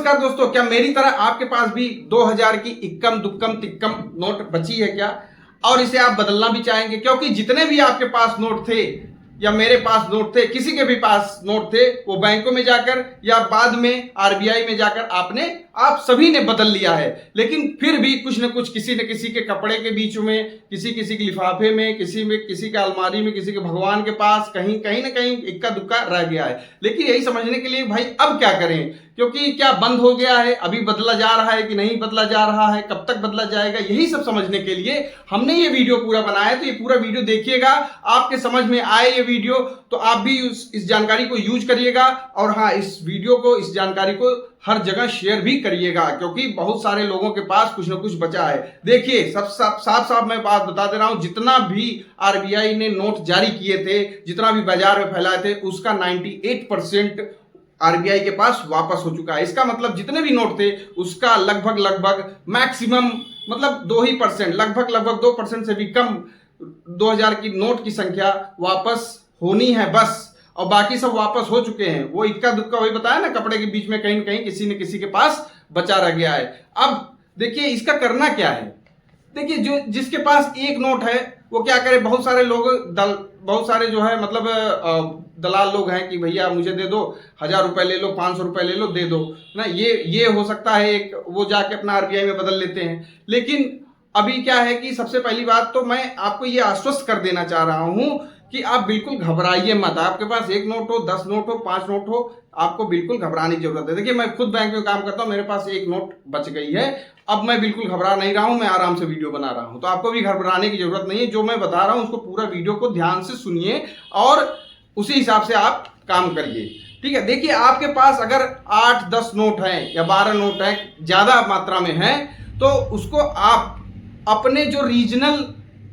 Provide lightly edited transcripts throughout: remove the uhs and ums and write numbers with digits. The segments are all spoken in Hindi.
नमस्कार दोस्तों, क्या मेरी तरह आपके पास भी 2000 की इक्कम दुक्कम तिक्कम नोट बची है क्या? और इसे आप बदलना भी चाहेंगे? क्योंकि जितने भी आपके पास नोट थे या मेरे पास नोट थे, किसी के भी पास नोट थे, वो बैंकों में जाकर या बाद में आरबीआई में जाकर आप सभी ने बदल लिया है। लेकिन फिर भी कुछ न कुछ किसी न किसी के कपड़े के बीच में, किसी के लिफाफे में, किसी के अलमारी में, किसी के भगवान के पास कहीं न कहीं इक्का दुक्का रह गया है। लेकिन यही समझने के लिए भाई अब क्या करें, क्योंकि क्या बंद हो गया है, अभी बदला जा रहा है कि नहीं बदला जा रहा है, कब तक बदला जाएगा, यही सब समझने के लिए हमने ये वीडियो पूरा बनाया है। तो ये पूरा वीडियो देखिएगा, आपके समझ में आए ये वीडियो तो आप भी इस जानकारी को यूज करिएगा। और हाँ, इस वीडियो को, इस जानकारी को हर जगह शेयर भी करिएगा, क्योंकि बहुत सारे लोगों के पास कुछ न कुछ बचा है। देखिए, सब साफ मैं बात बता दे रहा हूं, जितना भी आरबीआई ने नोट जारी किए थे, जितना भी बाजार में फैलाए थे, उसका 98% आरबीआई के पास वापस हो चुका है। इसका मतलब जितने भी नोट थे उसका लगभग मैक्सिमम मतलब 2%, लगभग 2% से भी कम 2000 की नोट की संख्या वापस होनी है बस। और बाकी सब वापस हो चुके हैं। वो इक्का दुक्का वही बताया ना, कपड़े के बीच में कहीं न कहीं किसी न किसी के पास बचा रह गया है। अब देखिए इसका करना क्या है। देखिए, जो जिसके पास एक नोट है वो क्या करे, बहुत सारे लोग बहुत सारे जो है मतलब दलाल लोग हैं कि भैया मुझे दे दो, 1000 रुपए ले लो, 500 रुपए ले लो, दे दो ना। ये हो सकता है एक, वो जाके अपना आरबीआई में बदल लेते हैं। लेकिन अभी क्या है कि सबसे पहली बात तो मैं आपको ये आश्वस्त कर देना चाह रहा हूं कि आप बिल्कुल घबराइए मत। आपके पास एक नोट हो, 10 नोट हो, 5 नोट हो, आपको बिल्कुल घबराने की जरूरत है। देखिए, मैं खुद बैंक में काम करता हूं, मेरे पास एक नोट बच गई है। अब मैं बिल्कुल घबरा नहीं रहा हूं, मैं आराम से वीडियो बना रहा हूं। तो आपको भी घबराने की जरूरत नहीं है। जो मैं बता रहा हूं उसको पूरा वीडियो को ध्यान से सुनिए और उसी हिसाब से आप काम करिए, ठीक है। देखिए, आपके पास अगर 8-10 नोट हैं या 12 नोट हैं, ज्यादा मात्रा में हैं, तो उसको आप अपने जो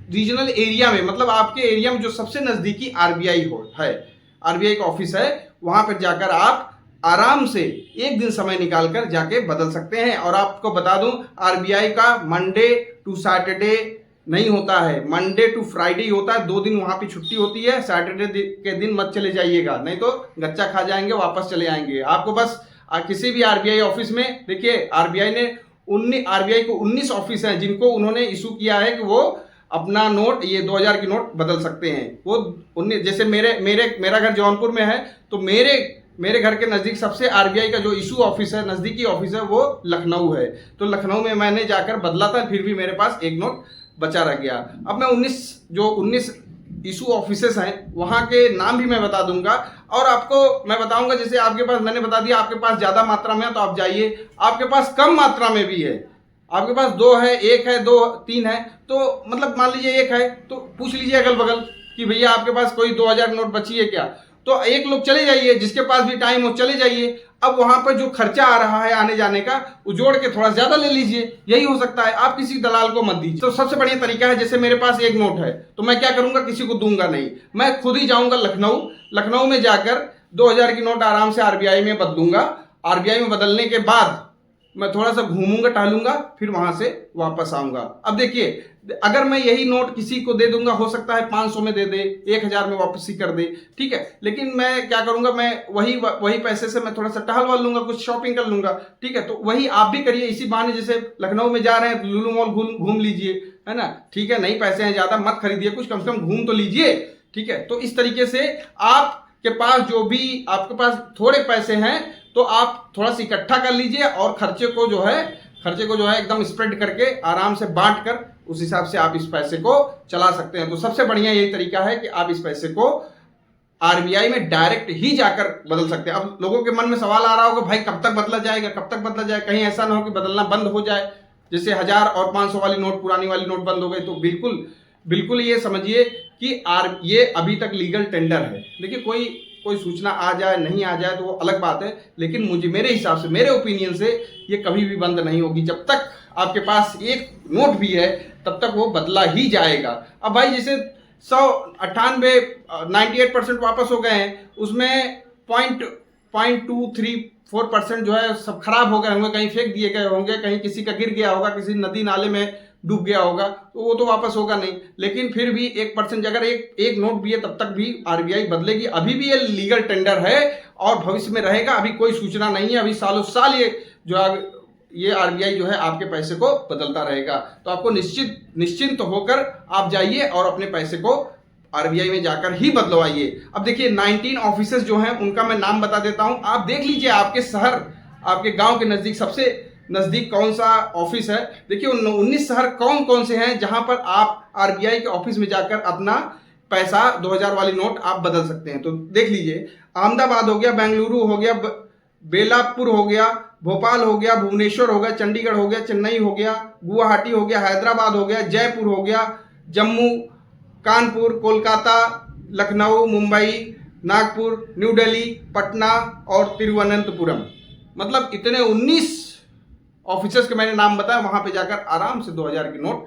रीजनल एरिया में, मतलब आपके एरिया में जो सबसे नजदीकी आरबीआई है, आरबीआई का ऑफिस है, वहां पर जाकर आप आराम से एक दिन समय निकालकर जाके बदल सकते हैं। और आपको बता दूं, आरबीआई का मंडे टू सैटरडे नहीं होता है, मंडे टू फ्राइडे होता है। 2 दिन वहां पे छुट्टी होती है। सैटरडे के दिन मत चले जाइएगा, नहीं तो गच्चा खा जाएंगे, वापस चले आएंगे। आपको बस किसी भी आरबीआई ऑफिस में, देखिए आरबीआई को 19 ऑफिस हैं जिनको उन्होंने इशू किया है कि वो अपना नोट, ये 2000 की नोट बदल सकते हैं। वो 19, जैसे मेरा घर जौनपुर में है, तो मेरे घर के नजदीक सबसे आरबीआई का जो इशू ऑफिस है, नजदीकी ऑफिस है, वो लखनऊ है। तो लखनऊ में मैंने जाकर बदला था, फिर भी मेरे पास एक नोट बचा रह गया। अब मैं 19 इशू ऑफिसेस हैं वहां के नाम भी मैं बता दूंगा। और आपको मैं बताऊंगा, जैसे आपके पास, मैंने बता दिया आपके पास ज्यादा मात्रा में है तो आप जाइए, आपके पास कम मात्रा में भी है, आपके पास 2 है, 1 है, 2 3 है, तो मतलब मान लीजिए 1 है, तो पूछ लीजिए अगल बगल कि भैया आपके पास कोई 2000 नोट बची है क्या। तो एक लोग चले जाइए, जिसके पास भी टाइम हो चले जाइए। अब वहां पर जो खर्चा आ रहा है आने जाने का, वो जोड़ के थोड़ा ज्यादा ले लीजिए, यही हो सकता है। आप किसी दलाल को मत दीजिए। तो सबसे बढ़िया तरीका है, जैसे मेरे पास एक नोट है तो मैं क्या करूंगा, किसी को दूंगा नहीं, मैं खुद ही जाऊंगा लखनऊ में जाकर 2000 की नोट आराम से आरबीआई में बदलूंगा। आरबीआई में बदलने के बाद मैं थोड़ा सा घूमूंगा, टहलूंगा, फिर वहां से वापस आऊंगा। अब देखिए, अगर मैं यही नोट किसी को दे दूंगा, हो सकता है 500 में दे दे, 1000 में वापस ही कर दे, ठीक है। लेकिन मैं क्या करूंगा, मैं वही पैसे से मैं थोड़ा सा टहलवा लूंगा, कुछ शॉपिंग कर लूंगा, ठीक है। तो वही आप भी करिए इसी बहाने। जैसे लखनऊ में जा रहे हैं तो लुलु मॉल घूम लीजिए, है ना, ठीक है। नहीं पैसे हैं ज्यादा, मत खरीदिए, कुछ कम से कम घूम तो लीजिए, ठीक है। तो इस तरीके से आपके पास जो भी आपके पास थोड़े पैसे हैं, तो आप थोड़ा सा इकट्ठा कर लीजिए और खर्चे को जो है एकदम स्प्रेड करके आराम से बांट कर, उस हिसाब से आप इस पैसे को चला सकते हैं। तो सबसे बढ़िया यही तरीका है कि आप इस पैसे को आरबीआई में डायरेक्ट ही जाकर बदल सकते हैं। अब लोगों के मन में सवाल आ रहा होगा, भाई कब तक बदला जाएगा, कब तक बदला जाए, कहीं ऐसा ना हो कि बदलना बंद हो जाए, जैसे 1000 और 500 वाली नोट, पुरानी वाली नोट बंद हो गई। तो बिल्कुल ये समझिए कि ये अभी तक लीगल टेंडर है। देखिए, कोई सूचना आ जाए नहीं आ जाए तो वो अलग बात है, लेकिन मेरे हिसाब से, मेरे ओपिनियन से ये कभी भी बंद नहीं होगी। जब तक आपके पास एक नोट भी है तब तक वो बदला ही जाएगा। अब भाई जैसे 98% वापस हो गए हैं, उसमें 0.234% जो है सब खराब हो गए होंगे, कहीं फेंक दिए गए होंगे, कहीं किसी का गिर गया होगा, किसी नदी नाले में डूब गया होगा, तो वो तो वापस होगा नहीं। लेकिन फिर भी 1%, अगर एक नोट भी है तब तक भी आरबीआई बदलेगी। अभी भी ये लीगल टेंडर है और भविष्य में रहेगा। अभी कोई सूचना नहीं है, अभी सालों साल ये जो ये आरबीआई जो है आपके पैसे को बदलता रहेगा। तो आपको निश्चिंत होकर आप जाइए और अपने पैसे को आरबीआई में जाकर ही बदलवाइए। अब देखिए 19 ऑफिसेस जो हैं उनका मैं नाम बता देता हूं, आप देख लीजिए आपके शहर, आपके गांव के नजदीक सबसे नजदीक कौन सा ऑफिस है। देखिए 19 शहर कौन कौन से हैं जहां पर आप आरबीआई के ऑफिस में जाकर अपना पैसा 2000 वाली नोट आप बदल सकते हैं। तो देख लीजिए, अहमदाबाद हो गया, बेंगलुरु हो गया, बेलापुर हो गया, भोपाल हो गया, भुवनेश्वर हो गया, चंडीगढ़ हो गया, चेन्नई हो गया, गुवाहाटी हो गया, हैदराबाद हो गया, जयपुर हो गया, जम्मू, कानपुर, कोलकाता, लखनऊ, मुंबई, नागपुर, न्यू दिल्ली, पटना और तिरुवनंतपुरम। मतलब इतने 19 ऑफिसर्स के मैंने नाम बताया, वहां पे जाकर आराम से 2000 की नोट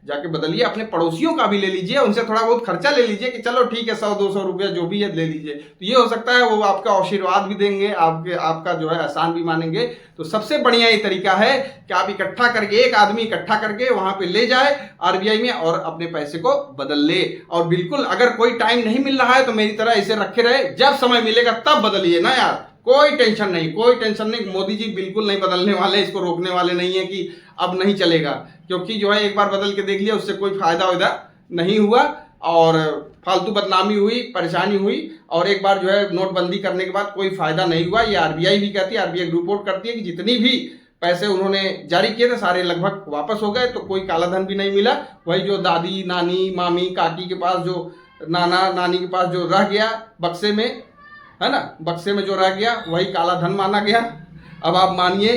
जाके बदलिए। अपने पड़ोसियों का भी ले लीजिए, उनसे थोड़ा बहुत खर्चा ले लीजिए कि चलो ठीक है 100-200 रुपया जो भी है ले लीजिए। तो ये हो सकता है वो आपका आशीर्वाद भी देंगे, आपका जो है एहसान भी मानेंगे। तो सबसे बढ़िया ये तरीका है कि आप इकट्ठा करके, एक आदमी इकट्ठा करके वहां पे ले जाए आरबीआई में और अपने पैसे को बदल ले। और बिल्कुल अगर कोई टाइम नहीं मिल रहा है तो मेरी तरह इसे रखे रहे, जब समय मिलेगा तब बदलिए ना यार, कोई टेंशन नहीं, कोई टेंशन नहीं। मोदी जी बिल्कुल नहीं बदलने वाले, इसको रोकने वाले नहीं है कि अब नहीं चलेगा, क्योंकि जो है एक बार बदल के देख लिया, उससे कोई फायदा नहीं हुआ और फालतू बदनामी हुई, परेशानी हुई। और एक बार जो है नोटबंदी करने के बाद कोई फायदा नहीं हुआ। ये आरबीआई भी कहती है, आरबीआई रिपोर्ट करती है कि जितनी भी पैसे उन्होंने जारी किए थे सारे लगभग वापस हो गए, तो कोई काला धन भी नहीं मिला। वही जो दादी, नानी, मामी, काकी के पास जो, नाना नानी के पास जो रह गया बक्से में, है ना, बक्से में जो रह गया वही काला धन माना गया। अब आप मानिए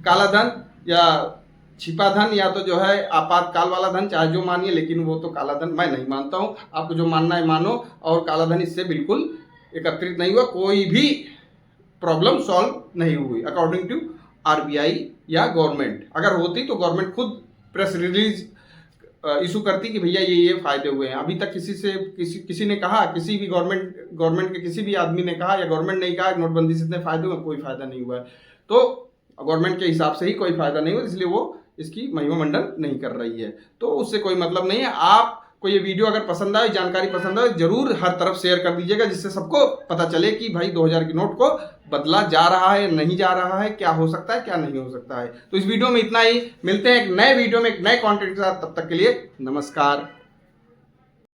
काला धन या छिपा धन या तो जो है आपातकाल वाला धन, चाहे जो मानिए, लेकिन वो तो काला धन मैं नहीं मानता हूं। आपको जो मानना है मानो, और काला धन इससे बिल्कुल एकत्रित नहीं हुआ, कोई भी प्रॉब्लम सॉल्व नहीं हुई अकॉर्डिंग टू आरबीआई या गवर्नमेंट। अगर होती तो गवर्नमेंट खुद प्रेस रिलीज इशू करती कि भैया ये फायदे हुए हैं। अभी तक किसी ने कहा, किसी भी गवर्नमेंट के किसी भी आदमी ने कहा या गवर्नमेंट ने कहा नोटबंदी से इतने फायदे हुए, कोई फायदा नहीं हुआ है। तो गवर्नमेंट के हिसाब से ही कोई फायदा नहीं हुआ, इसलिए वो इसकी महिमा मंडन नहीं कर रही है। तो उससे कोई मतलब नहीं है। आपको ये वीडियो अगर पसंद आए, जानकारी पसंद आए, जरूर हर तरफ शेयर कर दीजिएगा, जिससे सबको पता चले कि भाई 2000 की नोट को बदला जा रहा है, नहीं जा रहा है, क्या हो सकता है, क्या नहीं हो सकता है। तो इस वीडियो में इतना ही, मिलते हैं एक नए वीडियो में एक नए कंटेंट के साथ, तब तक के लिए नमस्कार।